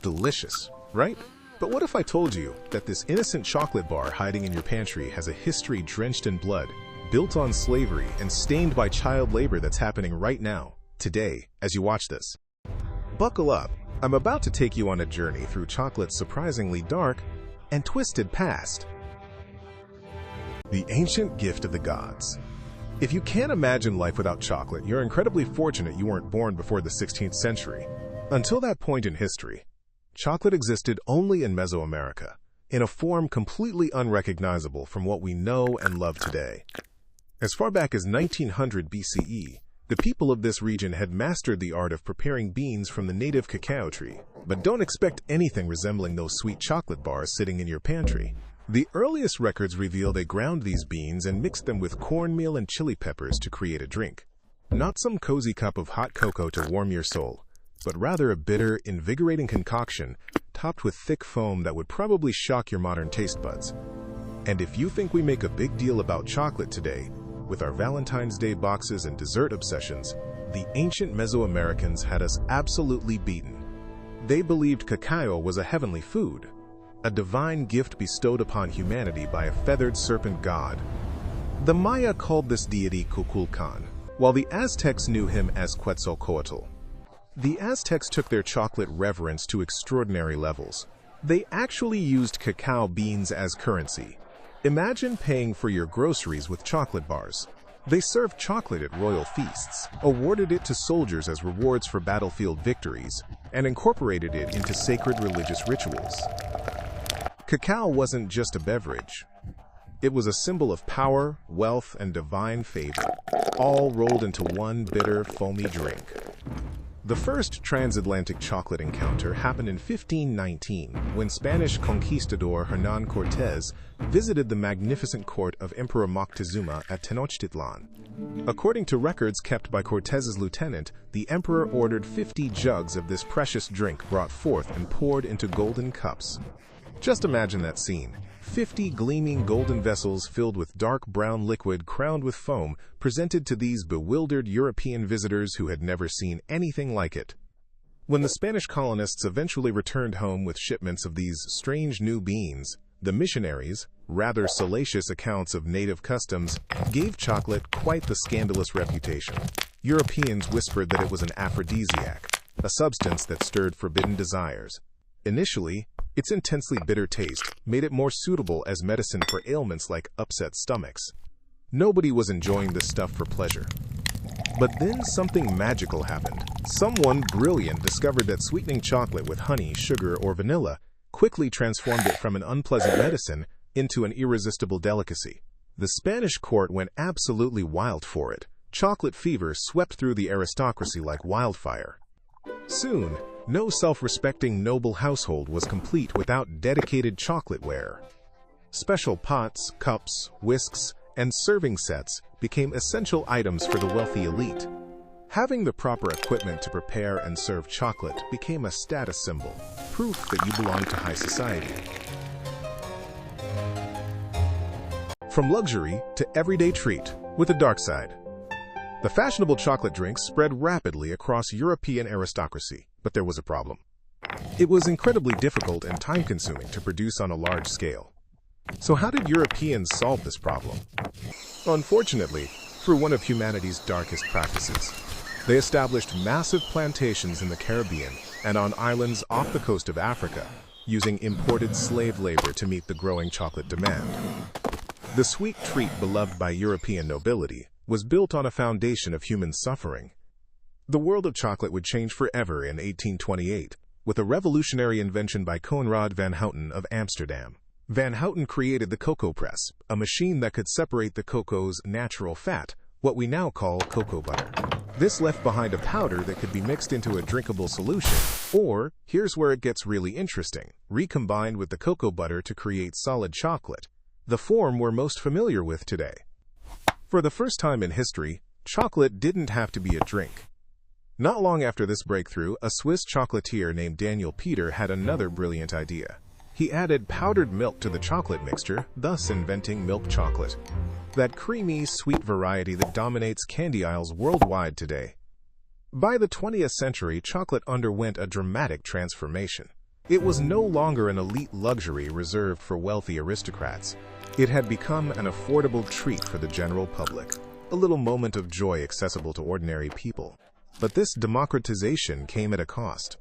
delicious, right? But what if I told you that this innocent chocolate bar hiding in your pantry has a history drenched in blood, built on slavery, and stained by child labor that's happening right now, today, as you watch this? Buckle up. I'm about to take you on a journey through chocolate's surprisingly dark and twisted past. The ancient gift of the gods. If you can't imagine life without chocolate, you're incredibly fortunate you weren't born before the 16th century. Until that point in history, chocolate existed only in Mesoamerica, in a form completely unrecognizable from what we know and love today. As far back as 1900 BCE, the people of this region had mastered the art of preparing beans from the native cacao tree. But don't expect anything resembling those sweet chocolate bars sitting in your pantry. The earliest records reveal they ground these beans and mixed them with cornmeal and chili peppers to create a drink. Not some cozy cup of hot cocoa to warm your soul, but rather a bitter, invigorating concoction topped with thick foam that would probably shock your modern taste buds. And if you think we make a big deal about chocolate today, with our Valentine's Day boxes and dessert obsessions, the ancient Mesoamericans had us absolutely beaten. They believed cacao was a heavenly food, a divine gift bestowed upon humanity by a feathered serpent god. The Maya called this deity Kukulkan, while the Aztecs knew him as Quetzalcoatl. The Aztecs took their chocolate reverence to extraordinary levels. They actually used cacao beans as currency. Imagine paying for your groceries with chocolate bars. They served chocolate at royal feasts, awarded it to soldiers as rewards for battlefield victories, and incorporated it into sacred religious rituals. Cacao wasn't just a beverage. It was a symbol of power, wealth, and divine favor, all rolled into one bitter, foamy drink. The first transatlantic chocolate encounter happened in 1519, when Spanish conquistador Hernán Cortés visited the magnificent court of Emperor Moctezuma at Tenochtitlan. According to records kept by Cortés's lieutenant, the emperor ordered 50 jugs of this precious drink brought forth and poured into golden cups. Just imagine that scene. 50 gleaming golden vessels filled with dark brown liquid crowned with foam presented to these bewildered European visitors who had never seen anything like it. When the Spanish colonists eventually returned home with shipments of these strange new beans, the missionaries, rather salacious accounts of native customs, gave chocolate quite the scandalous reputation. Europeans whispered that it was an aphrodisiac, a substance that stirred forbidden desires. Initially, its intensely bitter taste made it more suitable as medicine for ailments like upset stomachs. Nobody was enjoying this stuff for pleasure. But then something magical happened. Someone brilliant discovered that sweetening chocolate with honey, sugar, or vanilla quickly transformed it from an unpleasant medicine into an irresistible delicacy. The Spanish court went absolutely wild for it. Chocolate fever swept through the aristocracy like wildfire. Soon, no self-respecting noble household was complete without dedicated chocolateware. Special pots, cups, whisks, and serving sets became essential items for the wealthy elite. Having the proper equipment to prepare and serve chocolate became a status symbol, proof that you belonged to high society. From luxury to everyday treat, with a dark side. The fashionable chocolate drinks spread rapidly across European aristocracy, but there was a problem. It was incredibly difficult and time-consuming to produce on a large scale. So how did Europeans solve this problem? Unfortunately, through one of humanity's darkest practices. They established massive plantations in the Caribbean and on islands off the coast of Africa, using imported slave labor to meet the growing chocolate demand. The sweet treat beloved by European nobility was built on a foundation of human suffering. The world of chocolate would change forever in 1828, with a revolutionary invention by Conrad van Houten of Amsterdam. Van Houten created the cocoa press, a machine that could separate the cocoa's natural fat, what we now call cocoa butter. This left behind a powder that could be mixed into a drinkable solution, or, here's where it gets really interesting, recombined with the cocoa butter to create solid chocolate, the form we're most familiar with today. For the first time in history, chocolate didn't have to be a drink. Not long after this breakthrough, a Swiss chocolatier named Daniel Peter had another brilliant idea. He added powdered milk to the chocolate mixture, thus inventing milk chocolate, that creamy, sweet variety that dominates candy aisles worldwide today. By the 20th century, chocolate underwent a dramatic transformation. It was no longer an elite luxury reserved for wealthy aristocrats. It had become an affordable treat for the general public, a little moment of joy accessible to ordinary people. But this democratization came at a cost.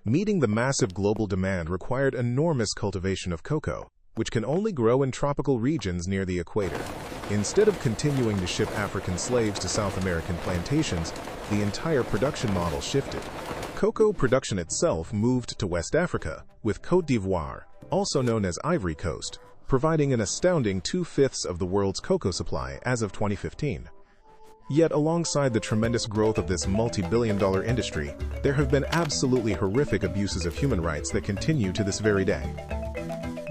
Meeting the massive global demand required enormous cultivation of cocoa, which can only grow in tropical regions near the equator. Instead of continuing to ship African slaves to South American plantations, the entire production model shifted. Cocoa production itself moved to West Africa, with Côte d'Ivoire, also known as Ivory Coast, providing an astounding 2/5 of the world's cocoa supply as of 2015. Yet alongside the tremendous growth of this multi-billion-dollar industry, there have been absolutely horrific abuses of human rights that continue to this very day.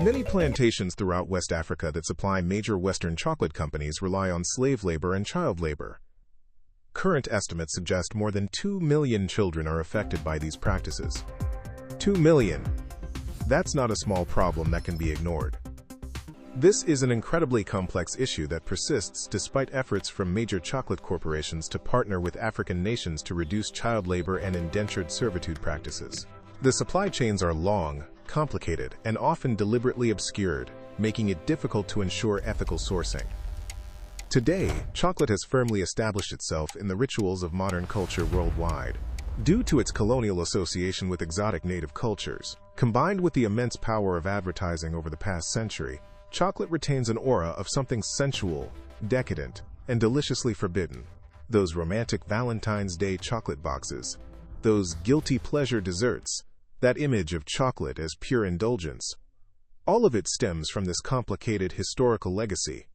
Many plantations throughout West Africa that supply major Western chocolate companies rely on slave labor and child labor. Current estimates suggest more than 2 million children are affected by these practices. 2 million. That's not a small problem that can be ignored. This is an incredibly complex issue that persists despite efforts from major chocolate corporations to partner with African nations to reduce child labor and indentured servitude practices. The supply chains are long, complicated, and often deliberately obscured, making it difficult to ensure ethical sourcing. Today, chocolate has firmly established itself in the rituals of modern culture worldwide. Due to its colonial association with exotic native cultures, combined with the immense power of advertising over the past century, chocolate retains an aura of something sensual, decadent, and deliciously forbidden. Those romantic Valentine's Day chocolate boxes, those guilty pleasure desserts, that image of chocolate as pure indulgence. All of it stems from this complicated historical legacy.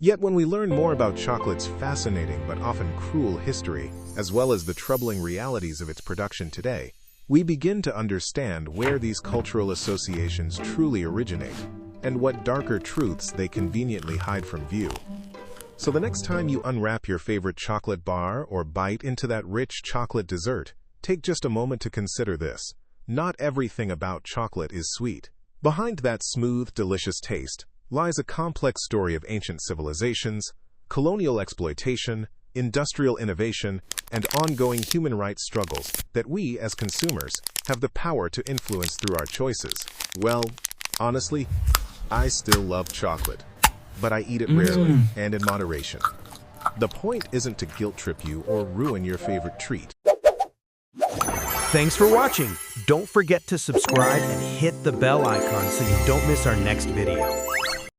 Yet when we learn more about chocolate's fascinating but often cruel history, as well as the troubling realities of its production today, we begin to understand where these cultural associations truly originate, and what darker truths they conveniently hide from view. So the next time you unwrap your favorite chocolate bar or bite into that rich chocolate dessert, take just a moment to consider this. Not everything about chocolate is sweet. Behind that smooth, delicious taste lies a complex story of ancient civilizations, colonial exploitation, industrial innovation, and ongoing human rights struggles that we, as consumers, have the power to influence through our choices. Well, honestly, I still love chocolate, but I eat it rarely and in moderation. The point isn't to guilt trip you or ruin your favorite treat. Thanks for watching. Don't forget to subscribe and hit the bell icon so you don't miss our next video.